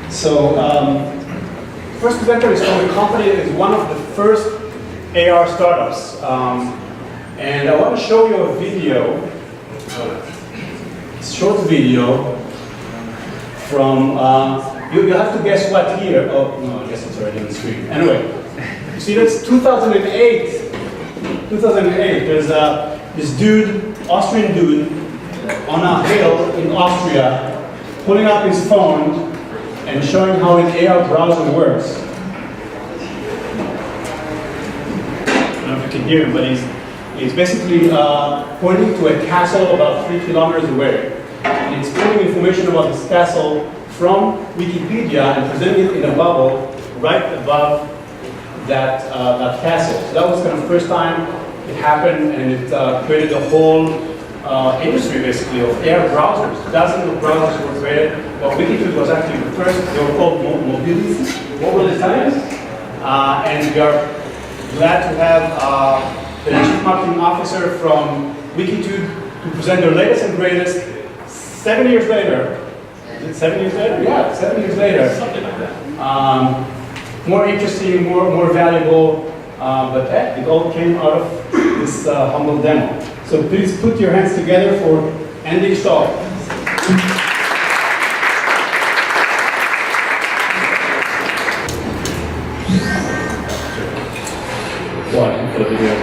So, first presenter is from a company that is one of the first AR startups. And I want to show you a video, a short video from, you have to guess what year. Oh, no, I guess it's already on the screen. Anyway, you see that's 2008. 2008, there's this dude, Austrian dude, on a hill in Austria, pulling up his phone and showing how an AR browser works. I don't know if you can hear him, but he's basically pointing to a castle about 3 kilometers away. And he's pulling information about this castle from Wikipedia and presenting it in a bubble right above that castle. So that was kind of the first time it happened, and it created a whole industry basically of AR browsers. Dozens of browsers were created. Well, Wikitude was actually the first. They were called mobile designs. And we are glad to have the Chief Marketing Officer from Wikitude to present their latest and greatest 7 years later. Is it 7 years later? Yeah, 7 years later. Something like that. More interesting, more valuable, but it all came out of this humble demo. So please put your hands together for Andy Stahl. What? For the video?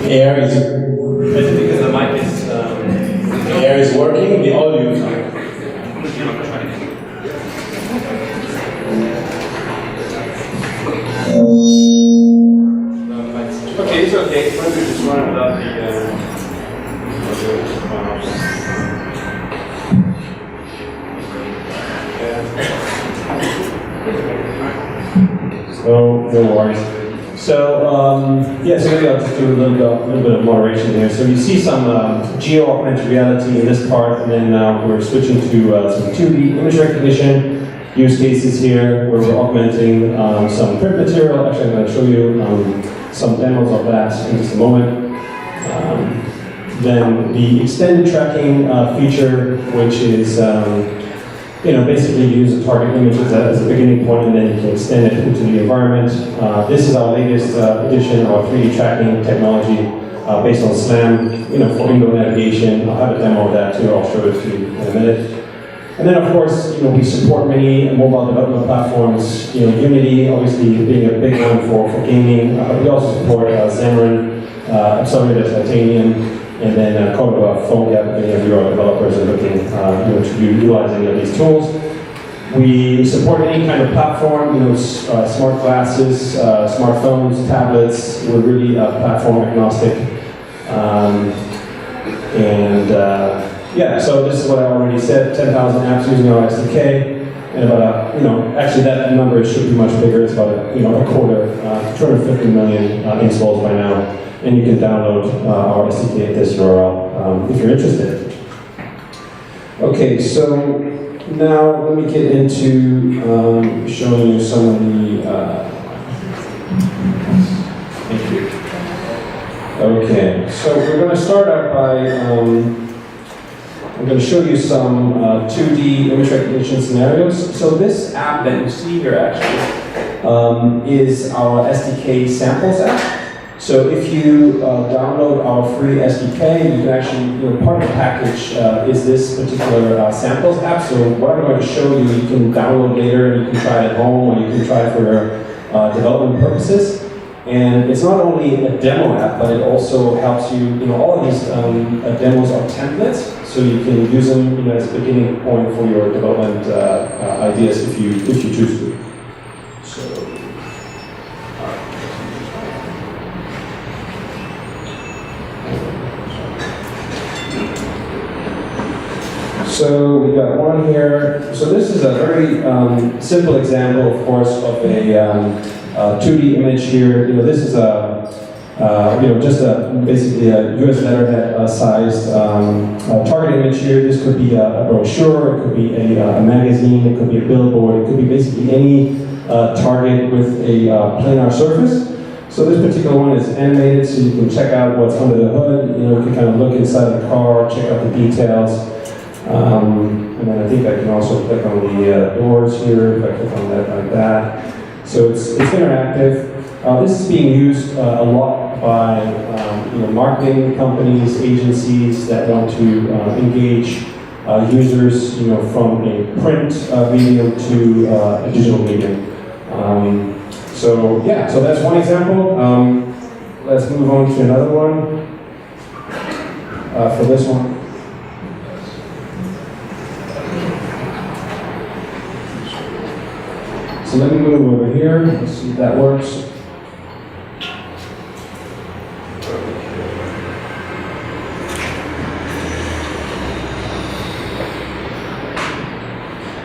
AR is Because the mic is AR is working. The audio is on. Okay, it's okay. Why don't we just run it without So no worries. So yeah, so maybe I'll just do a little bit of moderation here. So you see some geo-augmented reality in this part, and then we're switching to some 2D image recognition use cases here, where we're augmenting some print material. Actually, I'm going to show you some demos of that in just a moment. Then the extended tracking feature, which is basically you use a target image as a beginning point, and then you can extend it into the environment. This is our latest edition of 3D tracking technology based on SLAM, for indoor navigation. I'll have a demo of that too. I'll show it to you in a minute. And then, of course, we support many mobile development platforms. Unity, obviously, being a big one for gaming. But we also support Xamarin, Accelerated Titanium, and then Cordova, PhoneGap. Many of you are developers are looking to utilize any of these tools. We support any kind of platform, smart glasses, smartphones, tablets. We're really platform agnostic. Yeah, so this is what I already said, 10,000 apps using our SDK, and about actually that number should be much bigger. It's about a quarter, 250 million installs by now, and you can download our SDK at this URL if you're interested. Okay, so now let me get into showing you some of the, thank you. Okay, so we're going to start out by, I'm going to show you some 2D image recognition scenarios. So this app that you see here actually is our SDK samples app. So if you download our free SDK, you can actually, part of the package is this particular samples app. So what I'm going to show you, you can download later, and you can try it at home, or you can try it for your development purposes. And it's not only a demo app, but it also helps you, all of these demos are templates, so you can use them as a beginning point for your development ideas if you choose to. So we got one here. So this is a very simple example, of course, of a 2D image here. This is a just basically a US letterhead sized target image here. This could be a brochure, it could be a magazine, it could be a billboard, it could be basically any target with a planar surface. So this particular one is animated, so you can check out what's under the hood. You can kind of look inside the car, check out the details. And then I think I can also click on the doors here, if I click on that like that. So it's interactive. This is being used a lot by marketing companies, agencies that want to engage users from a print medium to a digital medium. So that's one example. Let's move on to another one. For this one. So let me move over here. Let's see if that works.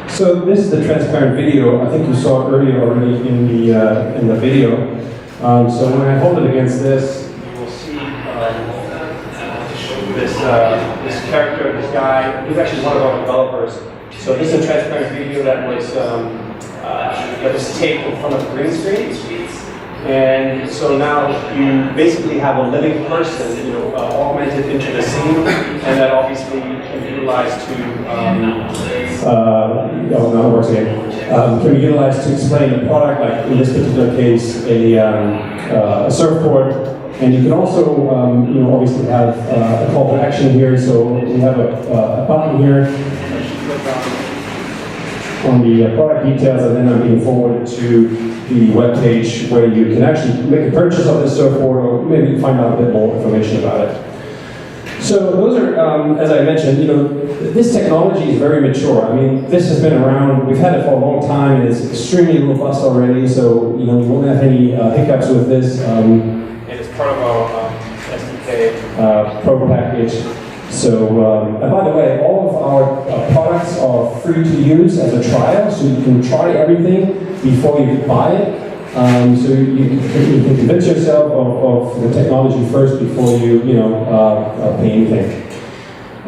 So this is the transparent video. I think you saw it earlier already in the video. So when I hold it against this, you will see this character, this guy. He's actually one of our developers. So this is a transparent video that was taped in front of a green screen. And so now you basically have a living person, augmented into the scene, and that obviously can be utilized to, can be utilized to explain the product, like in this particular case, a surfboard. And you can also, obviously have a call to action here. So we have a button here on the product details, and then I'm being forwarded to the web page where you can actually make a purchase of this surfboard, or maybe find out a bit more information about it. So those are, as I mentioned, this technology is very mature. I mean, this has been around, we've had it for a long time, and it's extremely robust already, so we won't have any hiccups with this. And it's part of our SDK Pro package. So, and by the way, all of our products are free to use as a trial, so you can try everything before you buy it. So you can convince yourself of the technology first before you pay anything.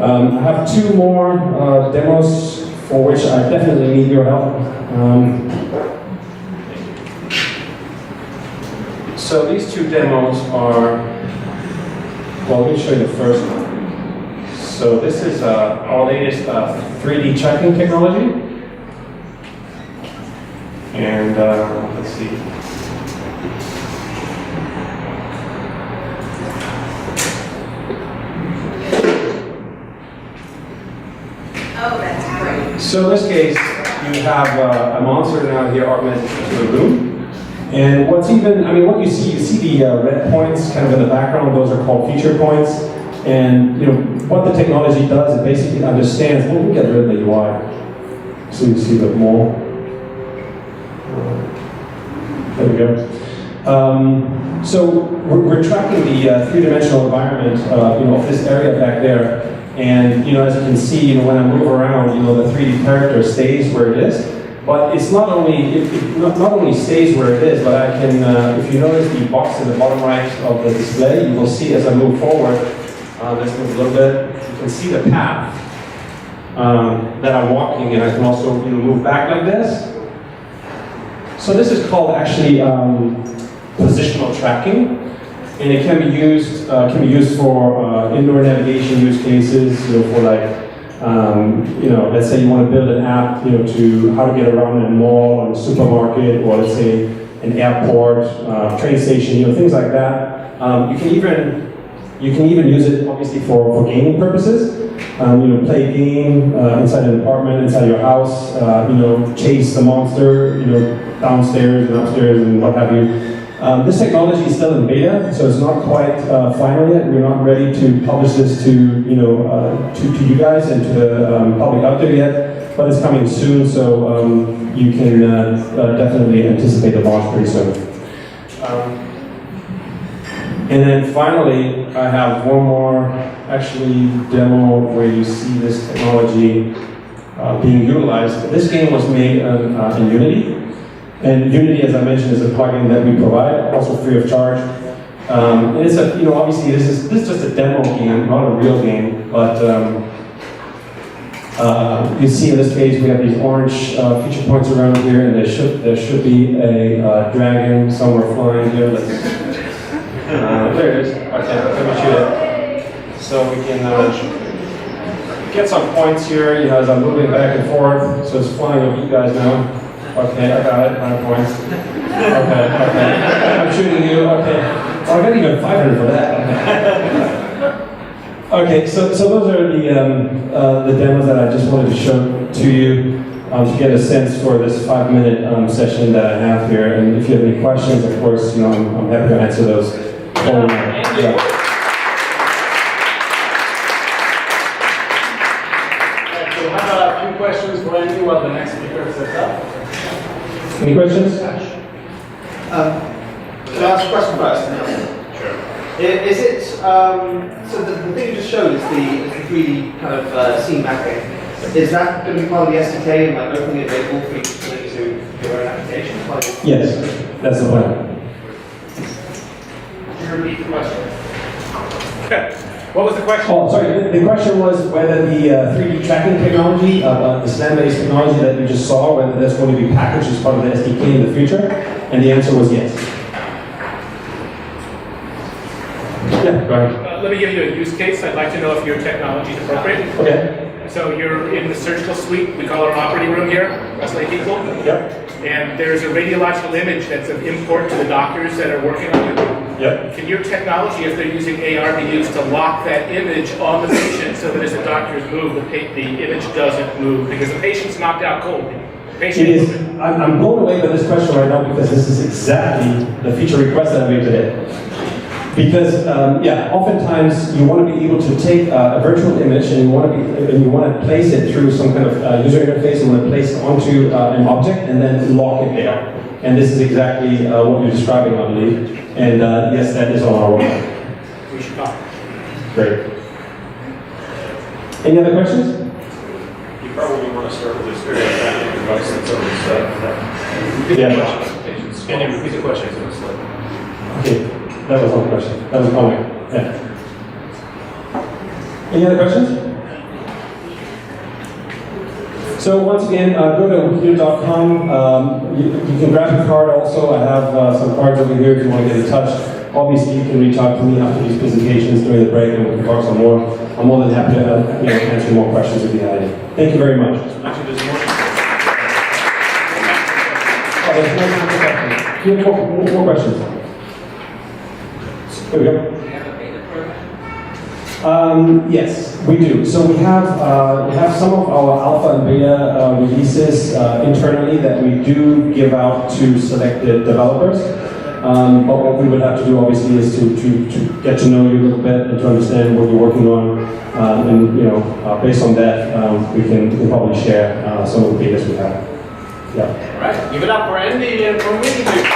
I have two more demos for which I definitely need your help. So these two demos are, well, let me show you the first one. So this is our latest 3D tracking technology. And let's see. Oh, that's great. So in this case, you have a monster now here augmented into the room. And what's even, what you see the red points kind of in the background, those are called feature points. And what the technology does, it basically understands, well, we get rid of the UI. So you see a bit more. There we go. So we're tracking the three-dimensional environment, of this area back there. And as you can see, when I move around, the 3D character stays where it is. But it's not only stays where it is, but I can, if you notice the box in the bottom right of the display, you will see as I move forward. Let's move a little bit. You can see the path that I'm walking, and I can also move back like this. So this is called actually positional tracking, and it can be used for indoor navigation use cases. For like let's say you want to build an app to how to get around in a mall or a supermarket, or let's say an airport, train station, things like that. You can even use it obviously for gaming purposes. Play a game inside an apartment, inside your house. Chase the monster. Downstairs and upstairs and what have you. This technology is still in beta, so it's not quite final yet. We're not ready to publish this to you guys and to the public out there yet, but it's coming soon, so you can definitely anticipate the launch pretty soon. And then finally, I have one more demo where you see this technology being utilized. This game was made in Unity. And Unity, as I mentioned, is a plugin that we provide, also free of charge. And it's a, obviously this is just a demo game, not a real game, but you see in this page we have these orange feature points around here, and there should be a dragon somewhere flying here. There it is. Okay, let me shoot it. So we can get some points here, as I'm moving back and forth. So it's flying over you guys now. Okay, I got it. 9 points. Okay. I'm shooting you. Okay. Oh, I got even 500 for that. Okay, so those are the demos that I just wanted to show to you to get a sense for this 5-minute session that I have here. And if you have any questions, of course, I'm happy to answer those. Yeah. So we have a few questions for Andy while the next speaker sets up. Any questions? Can I ask a question first? Sure. Is it, so the thing you just showed is the 3D kind of scene mapping. Is that going to be part of the SDK and like openly available for you to put into your own application? Yes, that's the plan. Could you repeat the question? Okay. What was the question? Oh, sorry. The question was whether the 3D tracking technology, the SLAM-based technology that you just saw, whether that's going to be packaged as part of the SDK in the future, and the answer was yes. Yeah, go ahead. Let me give you a use case. I'd like to know if your technology is appropriate. Okay. So you're in the surgical suite. We call it our operating room here, us lay people. Yep. And there's a radiological image that's of import to the doctors that are working on it. Yep. Can your technology, if they're using AR, be used to lock that image on the patient so that as the doctors move, the image doesn't move because the patient's knocked out cold? It is. I'm blown away by this question right now because this is exactly the feature request that I made today. Because oftentimes you want to be able to take a virtual image and you want to place it through some kind of user interface. You want to place it onto an object and then lock it there. And this is exactly what you're describing, I believe. And yes, that is on our roadmap. We should talk. Great. Any other questions? You probably want to start with this very tracking device that's already set. Can you repeat the question? Okay, that was one question. That was a comment. Yeah. Any other questions? So once again, go to wikitude.com. You can grab your card also. I have some cards over here if you want to get in touch. Obviously, you can reach out to me after these presentations during the break and we can talk some more. I'm more than happy to answer more questions if you have any. Thank you very much. Actually, there's more. Oh, there's no more questions. Do you have more questions? There we go. Yes, we do. So we have some of our alpha and beta releases internally that we do give out to selected developers. But what we would have to do, obviously, is to get to know you a little bit and to understand what you're working on, and based on that, we can probably share some of the betas we have. Yeah. All right. Give it up for Andy and for Wikitude.